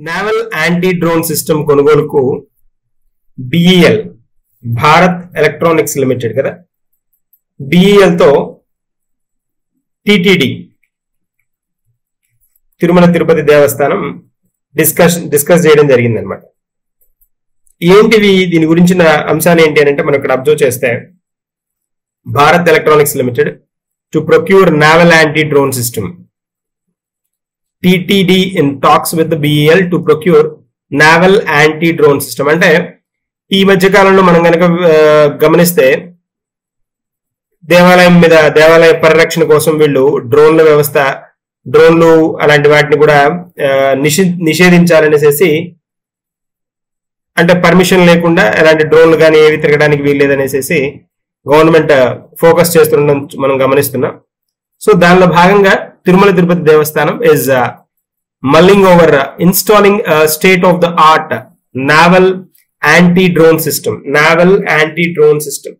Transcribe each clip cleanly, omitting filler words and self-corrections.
Naval anti drone system కొనుగోలుకు BEL Bharat electronics limited కదా, BEL తో టిటిడి తిరుమల తిరుపతి దేవస్థానం డిస్కస్ చేయడం జరిగింది అనమాట. ఏంటివి దీని గురించిన అంశాలు ఏంటి అని అంటే మనం ఇక్కడ అబ్జర్వ్ చేస్తే, Bharat electronics limited to procure naval anti drone system, TTD in talks with the BEL to procure naval anti-drone system. అంటే ఈ మధ్య కాలంలో మనం కనుక గమనిస్తే దేవాలయ పరిరక్షణ కోసం వీళ్ళు డ్రోన్ల వ్యవస్థ, డ్రోన్లు అలాంటి వాటిని కూడా నిషేధించాలనేసి, అంటే పర్మిషన్ లేకుండా ఎలాంటి డ్రోన్లు కానీ ఏవి తిరగడానికి వీల్లేదనేసి గవర్నమెంట్ ఫోకస్ చేస్తుండడం మనం గమనిస్తున్నాం. సో దానిలో భాగంగా తిరుమల తిరుపతి దేవస్థానం is mulling over installing a state-of-the-art naval anti-drone system. Naval anti-drone system.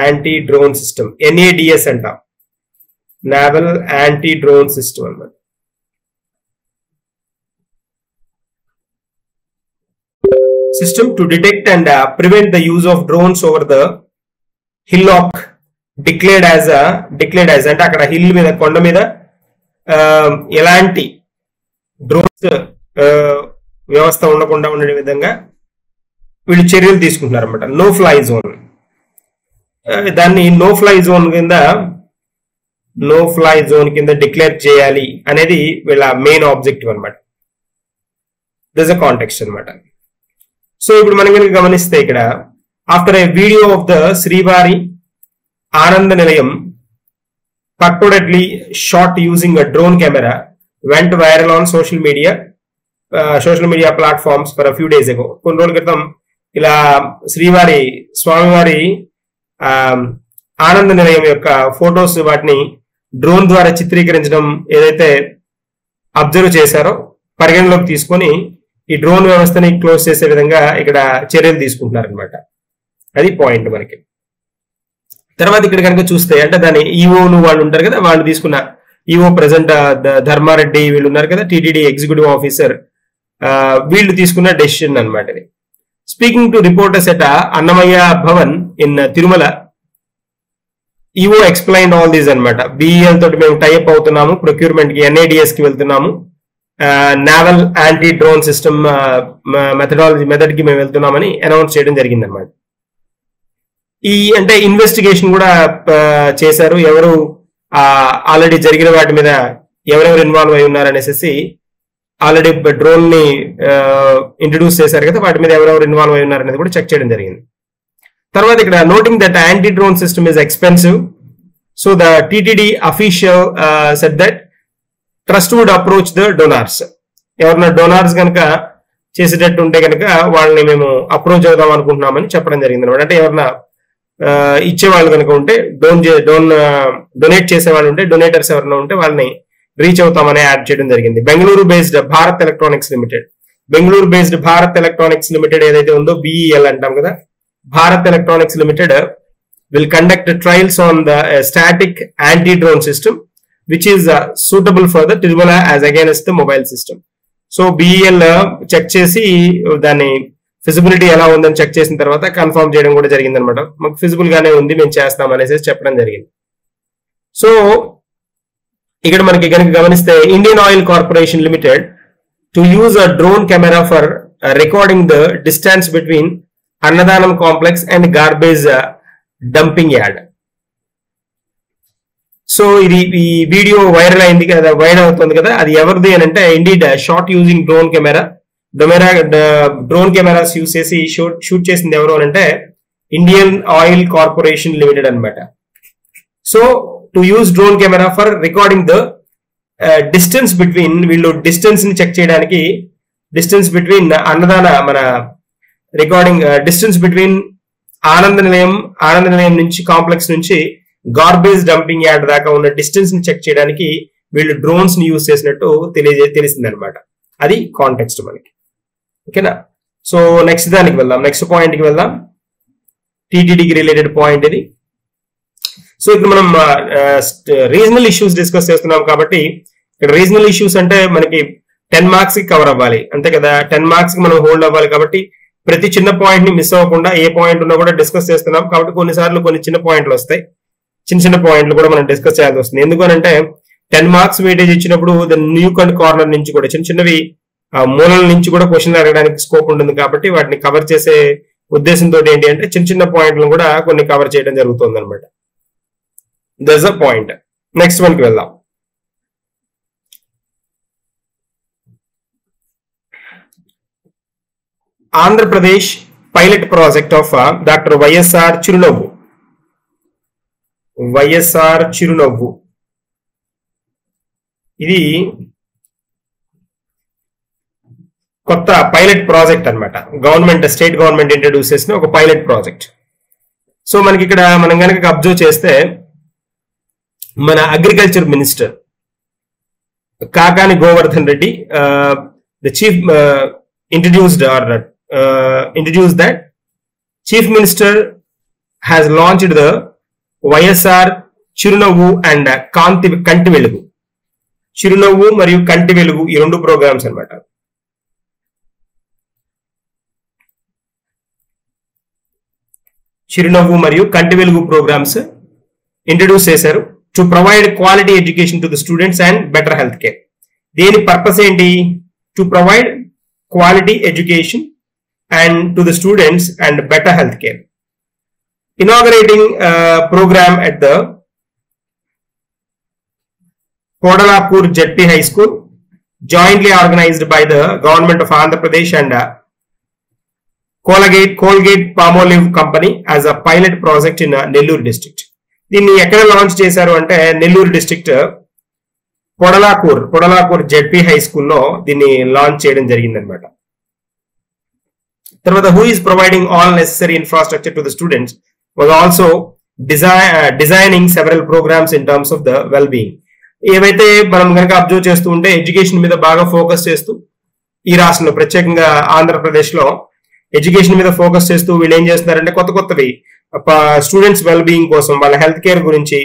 Anti-drone system. NADS అంటాం. Naval anti-drone system అన్నమాట. System to detect and prevent the use of drones over the hillock declared as అంటే అక్కడ hill మీద, కొండ మీద ఎలాంటి drones వ్యవస్థ ఉండకుండా ఉండే విధంగా వీళ్ళు చర్యలు తీసుకుంటున్నారు అనమాట. నో ఫ్లై జోన్, దాన్ని నో ఫ్లై జోన్ కింద డిక్లేర్ చేయాలి అనేది వీళ్ళ మెయిన్ ఆబ్జెక్టివ్ అనమాట. దిస్ అ కాంటెక్స్ట్ అనమాట. సో ఇప్పుడు మనం కనుక గమనిస్తే ఇక్కడ, after A video of the శ్రీవారి ఆనంద నిలయం purportedly shot using a drone camera went viral on social media platforms for a few days ago. కొన్ని రోజుల క్రితం ఇలా స్వామివారి ఆనంద నిలయం యొక్క ఫొటోస్, వాటిని డ్రోన్ ద్వారా చిత్రీకరించడం ఏదైతే అబ్జర్వ్ చేశారో పరిగణలోకి తీసుకొని ఈ డ్రోన్ వ్యవస్థని క్లోజ్ చేసే విధంగా ఇక్కడ చర్యలు తీసుకుంటున్నారు అనమాట. అది పాయింట్ మనకి. తర్వాత ఇక్కడ కనుక చూస్తే, అంటే దాని ఈఓలు వాళ్ళు ఉంటారు కదా, వాళ్ళు తీసుకున్న ఈఓ ప్రెసెంట్ ధర్మారెడ్డి వీళ్ళు ఉన్నారు కదా, టీటీడీ ఎగ్జిక్యూటివ్ ఆఫీసర్, వీళ్ళు తీసుకున్న డెసిషన్ అనమాట ఇది. Speaking to reporters at Annamayya Bhavan in Tirumala, EO explain all these అనమాట. బిఈఎల్ తోటి మేము టైఅప్ అవుతున్నాము, ప్రొక్యూర్మెంట్ కి NADS కి వెళ్తున్నాము, naval anti drone system method కి మేము వెళ్తున్నామని అనౌన్స్ చేయడం జరిగింది అనమాట. అంటే ఇన్వెస్టిగేషన్ కూడా చేశారు, ఎవరు ఆల్రెడీ జరిగిన వాటి మీద ఎవరెవరు ఇన్వాల్వ్ అయి ఉన్నారనేసి ఆల్రెడీ డ్రోన్ ని ఇంట్రడ్యూస్ చేశారు కదా, వాటి మీద ఎవరెవరు ఇన్వాల్వ్ అయి ఉన్నారనేది కూడా చెక్ చేయడం జరిగింది. తర్వాత ఇక్కడ noting that anti drone system is expensive, so the TTD official said that trust would approach the donors. ఎవరైనా డోనార్స్ కనుక చేసేటట్టు ఉంటే కనుక వాళ్ళని మేము అప్రోచ్ అవుదాం అనుకుంటున్నామని చెప్పడం జరిగింది అనమాట. అంటే ఎవరైనా ఇచ్చేవాళ్ళు కనుక ఉంటే, డొనేట్ చేసేవాళ్ళు ఉంటే, డొనేటర్స్ ఎవరైనా ఉంటే వాళ్ళని రీచ్ అవుతామని యాడ్ చేయడం జరిగింది. Bengaluru based Bharat electronics limited ఏదైతే ఉందో, బిఈఎల్ అంటాం కదా, Bharat electronics limited will conduct trials on the static anti drone system which is suitable for the Tirumala as against the mobile system. So BEL check చేసి దాన్ని ఫిజిబిలిటీ ఎలా ఉందని చెక్ చేసిన తర్వాత కన్ఫర్మ్ చేయడం కూడా జరిగింది అనమాట. మాకు ఫిజిబుల్ గానే ఉంది, మేము చేస్తాం అనేసి చెప్పడం జరిగింది. సో ఇక్కడ మనకి కనుక గమనిస్తే, Indian oil corporation limited to use a drone camera for recording the distance between Annadanam complex and garbage dumping yard. So ఈ వీడియో వైరల్ అయింది కదా, వైరల్ అవుతుంది కదా, అది ఎవరిది అని అంటే, indeed shot using drone cameras use చేసి షూట్ చేసింది ఎవరు అని అంటే ఇండియన్ ఆయిల్ కార్పొరేషన్ లిమిటెడ్ అనమాట. So to use drone camera for recording the distance between, వీళ్ళు డిస్టెన్స్ ని చెక్ చేయడానికి, డిస్టెన్స్ బిట్వీన్ డిస్టెన్స్ బిట్వీన్ ఆనంద నిలయం నుంచి, కాంప్లెక్స్ నుంచి గార్బేజ్ డంపింగ్ యార్డ్ దాకా ఉన్న డిస్టెన్స్ ని చెక్ చేయడానికి వీళ్ళు డ్రోన్స్ ని యూజ్ చేసినట్టు తెలిసింది అనమాట. అది కాంటెక్స్ట్ మనకి. ఓకేనా? సో నెక్స్ట్ పాయింట్ కి వెళ్దాం. టీటీడీకి రిలేటెడ్ పాయింట్ ఇది. సో ఇప్పుడు మనం రీజనల్ ఇష్యూస్ డిస్కస్ చేస్తున్నాం కాబట్టి, ఇక్కడ రీజనల్ ఇష్యూస్ అంటే మనకి 10 మార్క్స్ కి కవర్ అవ్వాలి అంతే కదా. 10 మార్క్స్ కి మనం హోల్డ్ అవ్వాలి కాబట్టి ప్రతి చిన్న పాయింట్ ని మిస్ అవ్వకుండా ఏ పాయింట్ ఉన్నా కూడా డిస్కస్ చేస్తున్నాం కాబట్టి కొన్నిసార్లు కొన్ని చిన్న పాయింట్లు వస్తాయి, చిన్న పాయింట్లు కూడా మనం డిస్కస్ చేయాల్సి వస్తుంది. ఎందుకనంటే 10 మార్క్స్ వెయిటేజ్ ఇచ్చినప్పుడు న్యూ అండ్ కార్నర్ నుంచి కూడా చిన్నవి మూలల నుంచి కూడా క్వశ్చన్లు అడగడానికి స్కోప్ ఉంటుంది కాబట్టి వాటిని కవర్ చేసే ఉద్దేశంతో ఏంటి అంటే చిన్న పాయింట్లను కూడా కొన్ని కవర్ చేయడం జరుగుతుంది అనమాట. That's a point. Next one కి వెళ్దాం. Andhra Pradesh pilot project of doctor YSR చిరునవ్వు. వైఎస్ఆర్ చిరునవ్వు ఇది కొత్త పైలట్ ప్రాజెక్ట్ అన్నమాట. గవర్నమెంట్ స్టేట్ గవర్నమెంట్ ఇంట్రడ్యూస్ చేసిన ఒక పైలట్ ప్రాజెక్ట్. సో మనకి ఇక్కడ మనం కనుక అబ్జర్వ్ చేస్తే మన agriculture minister Kakani Govardhan Reddy the chief introduced that Chief Minister has launched the YSR Chirunavu and Kanti Velugu. Chirunavu మరియు కంటి వెలుగు ఈ రెండు ప్రోగ్రామ్స్ అన్నమాట. చిరునవ్వు మరియు కంటి వెలుగు ప్రోగ్రామ్స్ ఇంట్రడ్యూస్ చేశారు to provide quality education to the students and better health care. దీని పర్పస్ ఏంటి? To provide quality education and to the students and better health care. Inaugurating a program at the Kodalapur JP High School, jointly organized by the government of Andhra Pradesh and Colgate Palmolive Company as a pilot project in Nellore district. దీన్ని ఎక్కడ launch చేశారు అంటే Nellore district Podalakur ZP high స్కూల్లో దీన్ని launch చేయడం జరిగింది అనమాట. తర్వాత who is providing all necessary infrastructure to the students was also designing several programmes in terms of the well being. ఏవైతే మనం కనుక అబ్జర్వ్ చేస్తూ ఉంటే ఎడ్యుకేషన్ మీద బాగా ఫోకస్ చేస్తూ ఈ రాష్ట్రంలో ప్రత్యేకంగా ఆంధ్రప్రదేశ్ లో ఎడ్యుకేషన్ మీద ఫోకస్ చేస్తూ వీళ్ళు ఏం చేస్తున్నారంటే కొత్తవి స్టూడెంట్స్ వెల్ బీయింగ్ కోసం వాళ్ళ హెల్త్ కేర్ గురించి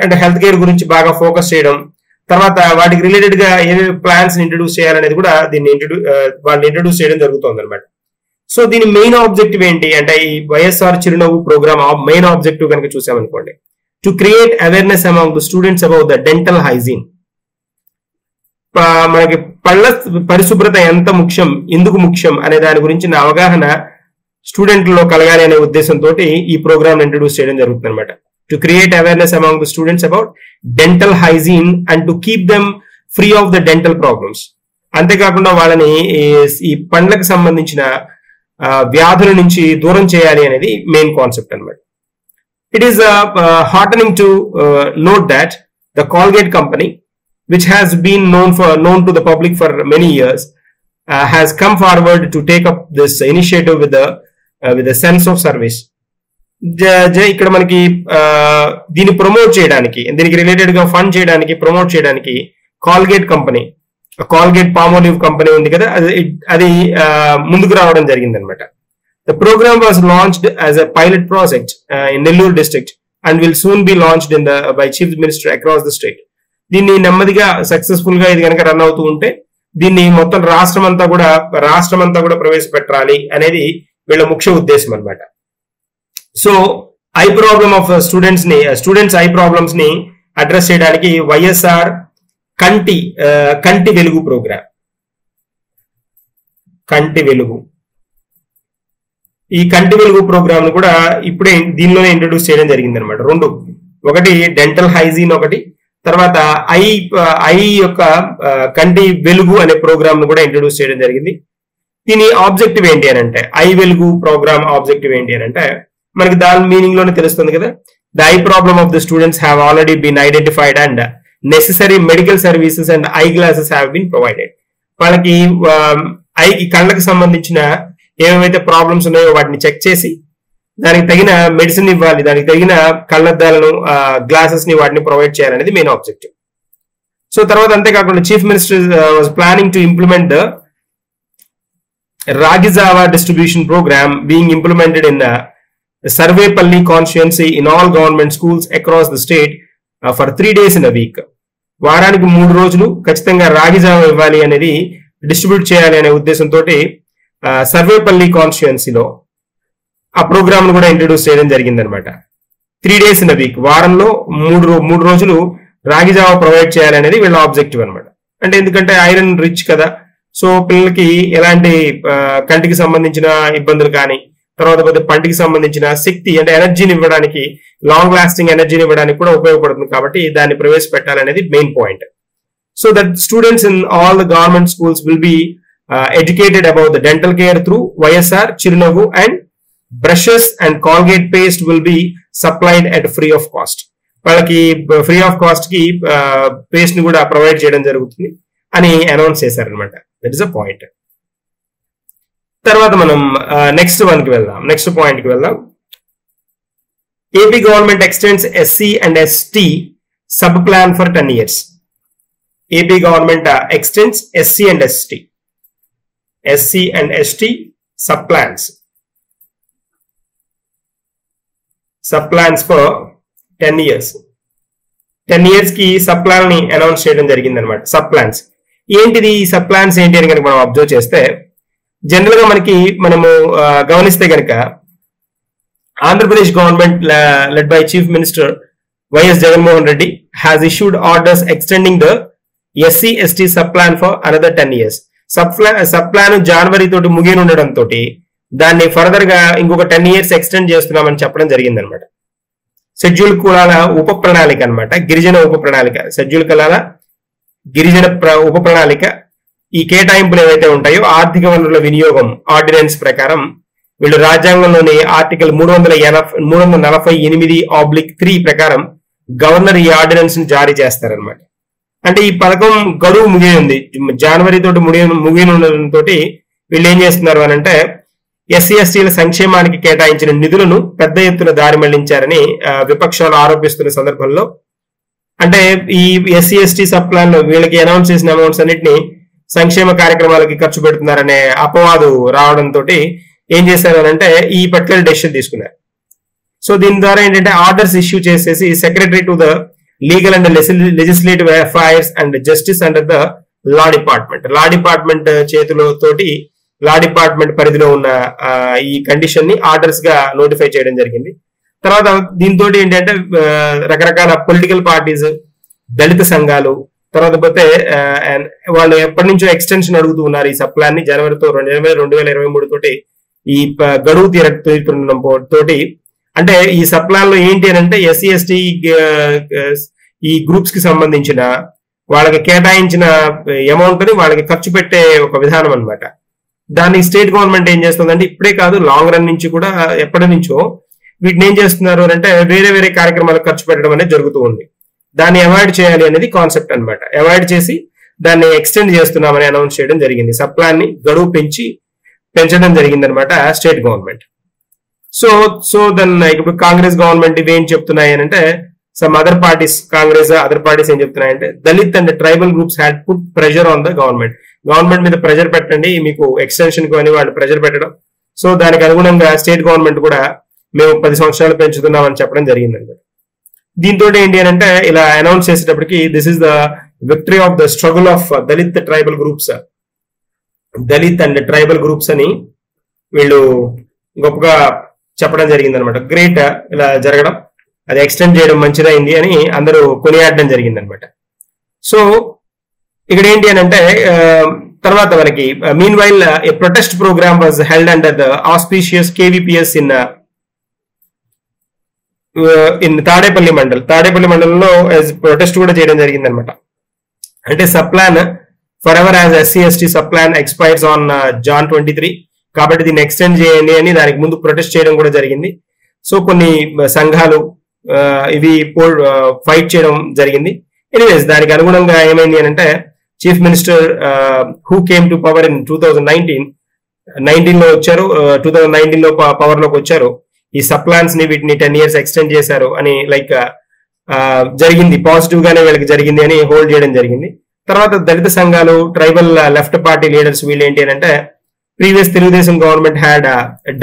అంటే హెల్త్ కేర్ గురించి బాగా ఫోకస్ చేయడం, తర్వాత వాటికి రిలేటెడ్ గా ఏమేమి ప్లాన్స్ ఇంట్రడ్యూస్ చేయాలనేది కూడా దీన్ని వాళ్ళు ఇంట్రడ్యూస్ చేయడం జరుగుతుంది అనమాట. సో దీని మెయిన్ ఆబ్జెక్టివ్ ఏంటి అంటే ఈ వైఎస్ఆర్ చిరునవ్వు ప్రోగ్రామ్ మెయిన్ ఆబ్జెక్టివ్ కనుక చూసామనుకోండి, to create awareness among the students about the dental hygiene. మనకి పళ్ళ పరిశుభ్రత ఎంత ముఖ్యం, ఎందుకు ముఖ్యం అనే దాని గురించిన అవగాహన స్టూడెంట్లో కలగాలి అనే ఉద్దేశంతో ఈ ప్రోగ్రామ్ ఇంట్రడ్యూస్ చేయడం జరుగుతుంది అనమాట. To create awareness among the students about dental hygiene and to keep them free of the dental problems. అంతేకాకుండా వాళ్ళని ఈ పండ్లకు సంబంధించిన వ్యాధుల నుంచి దూరం చేయాలి అనేది మెయిన్ కాన్సెప్ట్ అన్నమాట. It is heartening to note that the Colgate company, which has been known to the public for many years, has come forward to take up this initiative with a sense of service. ఇక్కడ మనకి దీన్ని promote చేయడానికి, దీనికి related గా fund చేయడానికి, promote చేయడానికి Colgate company, Colgate Palmolive company ఉంది కదా, అది ముందుకు రావడం జరిగింది అనమాట. The programme was launched as a pilot project in Nellore district and will soon be launched in by chief minister across the state. దీన్ని నెమ్మదిగా సక్సెస్ఫుల్ గా ఇది కనుక రన్ అవుతూ ఉంటే దీన్ని మొత్తం రాష్ట్రం అంతా కూడా ప్రవేశపెట్టాలి అనేది వీళ్ళ ముఖ్య ఉద్దేశం అనమాట. So I problem of students eye problems ని అడ్రస్ చేయడానికి వైఎస్ఆర్ కంటి వెలుగు ప్రోగ్రామ్, కంటి వెలుగు, ఈ కంటి వెలుగు ప్రోగ్రామ్ ను కూడా ఇప్పుడే దీనిలోనే ఇంట్రడ్యూస్ చేయడం జరిగింది అనమాట. రెండు, ఒకటి డెంటల్ హైజీన్, ఒకటి తర్వాత ఐ యొక్క కంటి వెలుగు అనే ప్రోగ్రామ్ ను కూడా ఇంట్రడ్యూస్ చేయడం జరిగింది. దీని ఆబ్జెక్టివ్ ఏంటి అని అంటే, ఐ వెలుగు ప్రోగ్రామ్ ఆబ్జెక్టివ్ ఏంటి అని అంటే మనకి దాని మీనింగ్ లోనే తెలుస్తుంది కదా. The eye problem of the students have already been identified and necessary medical services and eye glasses have been provided. వాళ్ళకి కళ్ళకి సంబంధించిన ఏవైతే ప్రాబ్లమ్స్ ఉన్నాయో వాటిని చెక్ చేసి దానికి తగిన మెడిసిన్ ఇవ్వాలి, దానికి తగిన కళ్ళద్దాలను గ్లాసెస్ ని వాటిని ప్రొవైడ్ చేయాలనేది మెయిన్ ఆబ్జెక్టివ్. సో తర్వాత అంతేకాకుండా chief minister was planning to implement the ragi java distribution program being implemented in Sarvepalli constituency in all government schools across the state for 3 days in a week. వారానికి 3 రోజులు ఖచ్చితంగా రాగి జావ ఇవ్వాలి అనేది డిస్ట్రిబ్యూట్ చేయాలి అనే ఉద్దేశంతో సర్వేపల్లి కాన్స్టిట్యుయెన్సీలో ఆ ప్రోగ్రామ్ ను కూడా ఇంట్రడ్యూస్ చేయడం జరిగింది అనమాట. 3 days in a week, వారంలో 3 రోజులు రాగి జావ ప్రొవైడ్ చేయాలి అనేది వీళ్ళ ఆబ్జెక్టివ్ అనమాట. అంటే ఎందుకంటే ఐరన్ రిచ్ కదా, సో పిల్లలకి ఎలాంటి కంటికి సంబంధించిన ఇబ్బందులు కానీ, తర్వాత పంటికి సంబంధించిన శక్తి అంటే ఎనర్జీని ఇవ్వడానికి, లాంగ్ లాస్టింగ్ ఎనర్జీని ఇవ్వడానికి కూడా ఉపయోగపడుతుంది కాబట్టి దాన్ని ప్రవేశపెట్టాలనేది main point. So that students in all the government schools will be educated about the dental care through YSR Chirunavvu, and brushes and Colgate paste will be supplied at free of cost. వాళ్ళకి free of cost కి paste ని కూడా provide చేయడం జరుగుతుంది అని announce చేశారనమాట. That is a point. తర్వాత మనం నెక్స్ట్ పాయింట్ కి వెళ్దాం. AP government extends SC and ST sub plan for 10 years. AP government extends SC and ST sub plans for 10 years. 10 years కి సబ్ ప్లాన్ ని అనౌన్స్ చేయడం జరిగింది అనమాట. సబ్ ప్లాన్స్ ఏంటిది, ఈ సబ్ ప్లాన్స్ ఏంటి అని కనుక మనం అబ్జర్వ్ చేస్తే, జనరల్ గా మనము గమనిస్తే కనుక Andhra Pradesh government led by chief minister YS Jaganmohan Reddy has issued orders extending the SC ST sub plan for another 10 years. Sub plan జనవరి తోటి ముగియనుండడంతో దాన్ని ఫర్దర్ గా ఇంకొక 10 years ఎక్స్టెండ్ చేస్తున్నామని చెప్పడం జరిగింది అనమాట. షెడ్యూల్ కులాల ఉప ప్రణాళిక అనమాట, గిరిజన ఉప ప్రణాళిక, షెడ్యూల్ కులాల గిరిజన ఉప ప్రణాళిక. ఈ కేటాయింపులు ఏవైతే ఉంటాయో ఆర్థిక వనరుల వినియోగం ఆర్డినెన్స్ ప్రకారం వీళ్ళు రాజ్యాంగంలోని ఆర్టికల్ 348/3 ప్రకారం గవర్నర్ ఈ ఆర్డినెన్స్ ని జారీ చేస్తారనమాట. అంటే ఈ పథకం గడువు ముగియంది, జనవరి తోటి ముగియనుండడంతో వీళ్ళు ఏం చేస్తున్నారు అని అంటే ఎస్సీ ఎస్టీల సంక్షేమానికి కేటాయించిన నిధులను పెద్ద ఎత్తున దారి మళ్లించారని విపక్షాలు ఆరోపిస్తున్న సందర్భంలో, అంటే ఈ ఎస్సీ ఎస్టీ సబ్ ప్లాన్ లో వీళ్ళకి అనౌన్స్ చేసిన అమౌంట్స్ అన్నిటిని సంక్షేమ కార్యక్రమాలకి ఖర్చు పెడుతున్నారనే అపవాదు రావడంతో ఏం చేశారు అంటే ఈ పర్టికులర్ డెసిషన్ తీసుకున్నారు. సో దీని ద్వారా ఏంటంటే ఆర్డర్స్ ఇష్యూ చేసేసి secretary to the legal and legislative affairs and justice under the law department చేతులతోటి లా డిపార్ట్మెంట్ పరిధిలో ఉన్న ఈ కండిషన్ ని ఆర్డర్స్ గా నోటిఫై చేయడం జరిగింది. తర్వాత దీంతో ఏంటంటే రకరకాల పొలిటికల్ పార్టీస్, దళిత సంఘాలు, తర్వాత పోతే వాళ్ళు ఎప్పటి నుంచో ఎక్స్టెన్షన్ అడుగుతూ ఉన్నారు ఈ సబ్ ప్లాన్ ని. జనవరితో 2023 తోటి ఈ గడువు తోటి, అంటే ఈ సబ్ ప్లాన్ లో ఏంటి అని అంటే ఎస్సీ ఎస్టీ ఈ గ్రూప్స్ కి సంబంధించిన వాళ్ళకి కేటాయించిన అమౌంట్ ని వాళ్ళకి ఖర్చు పెట్టే ఒక విధానం అనమాట. దాన్ని స్టేట్ గవర్నమెంట్ ఏం చేస్తుందంటే ఇప్పుడే కాదు, లాంగ్ రన్ నుంచి కూడా ఎప్పటి నుంచో వీటిని ఏం చేస్తున్నారు అంటే వేరే వేరే కార్యక్రమాలకు ఖర్చు పెట్టడం అనేది జరుగుతూ ఉంది. దాన్ని అవాయిడ్ చేయాలి అనేది కాన్సెప్ట్ అనమాట. అవాయిడ్ చేసి దాన్ని ఎక్స్టెండ్ చేస్తున్నామని అనౌన్స్ చేయడం జరిగింది. సబ్ ప్లాన్ ని గడువు పెంచడం జరిగింది అనమాట స్టేట్ గవర్నమెంట్. సో దెన్ ఇప్పుడు కాంగ్రెస్ గవర్నమెంట్ ఇవేం చెప్తున్నాయి అంటే, సమ్ అదర్ పార్టీస్ ఏం చెప్తున్నాయంటే Dalit and tribal groups had put pressure on the government మీద ప్రెషర్ పెట్టండి, మీకు ఎక్స్టెన్షన్ కు అని వాళ్ళు ప్రెషర్ పెట్టడం. సో దానికి అనుగుణంగా స్టేట్ గవర్నమెంట్ కూడా మేము 10 సంవత్సరాలు పెంచుతున్నామని చెప్పడం జరిగింది అనమాట. దీంతో ఏంటి అని అంటే ఇలా అనౌన్స్ చేసేటప్పటికి this is the victory of the struggle of Dalit and tribal groups అని వీళ్ళు గొప్పగా చెప్పడం జరిగింది అనమాట. గ్రేట్ ఇలా జరగడం, అది ఎక్స్టెండ్ చేయడం మంచిదైంది అని అందరూ కొనియాడడం జరిగింది అనమాట. సో ఇక్కడ ఏంటి అని అంటే తర్వాత మనకి meanwhile a protest programme was held under the auspicious KVPS in Tadepalli మండలంలో ప్రొటెస్ట్ కూడా చేయడం జరిగింది అనమాట. అంటే sub plan forever as SC ST sub plan expires on Jan 23, కాబట్టి దీన్ని ఎక్స్టెండ్ చేయండి అని దానికి ముందు ప్రొటెస్ట్ చేయడం కూడా జరిగింది. సో కొన్ని సంఘాలు ఇవి ఫైట్ చేయడం జరిగింది. ఎనీవేస్ దానికి అనుగుణంగా ఏమైంది అని అంటే chief minister who came to power in 2019 లో వచ్చారు. 2019 లో పవర్ లోకి వచ్చారు. ఈ సబ్ ప్లాన్స్ ని వీటిని 10 years ఎక్స్టెండ్ చేశారు అని జరిగింది, పాజిటివ్ గానే వీళ్ళకి జరిగింది అని హోల్డ్ చేయడం జరిగింది. తర్వాత దళిత సంఘాలు, ట్రైబల్ లెఫ్ట్ పార్టీ లీడర్స్ వీళ్ళు ఏంటి అని అంటే previous Telugu Desam government had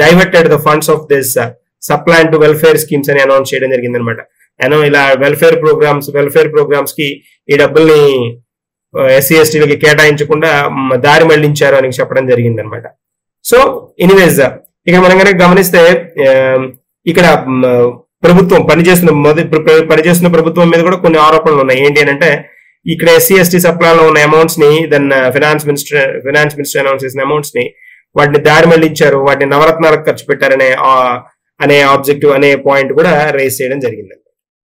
diverted the funds of this sub plan to welfare schemes అని అనౌన్స్ చేయడం జరిగింది అనమాట. ఇలా వెల్ఫేర్ ప్రోగ్రామ్స్ కి ఈ డబ్బుల్ని ఎస్సీ ఎస్టీలకి కేటాయించకుండా దారి మళ్లించారు అని చెప్పడం జరిగింది అనమాట. సో ఎనీవేస్ ఇక్కడ మనం కనుక గమనిస్తే ఇక్కడ ప్రభుత్వం పనిచేస్తున్న ప్రభుత్వం మీద కూడా కొన్ని ఆరోపణలు ఉన్నాయి. ఏంటి అని అంటే ఇక్కడ ఎస్సీ ఎస్టీ సప్లాలో ఉన్న అమౌంట్స్ ని దెన్ ఫినాన్స్ మినిస్టర్ అనౌన్స్ చేసిన అమౌంట్స్ ని వాటిని దారి మళ్లించారు, వాటిని నవరత్నాలకు ఖర్చు పెట్టారనే ఆబ్జెక్టివ్ అనే పాయింట్ కూడా రేస్ చేయడం జరిగింది.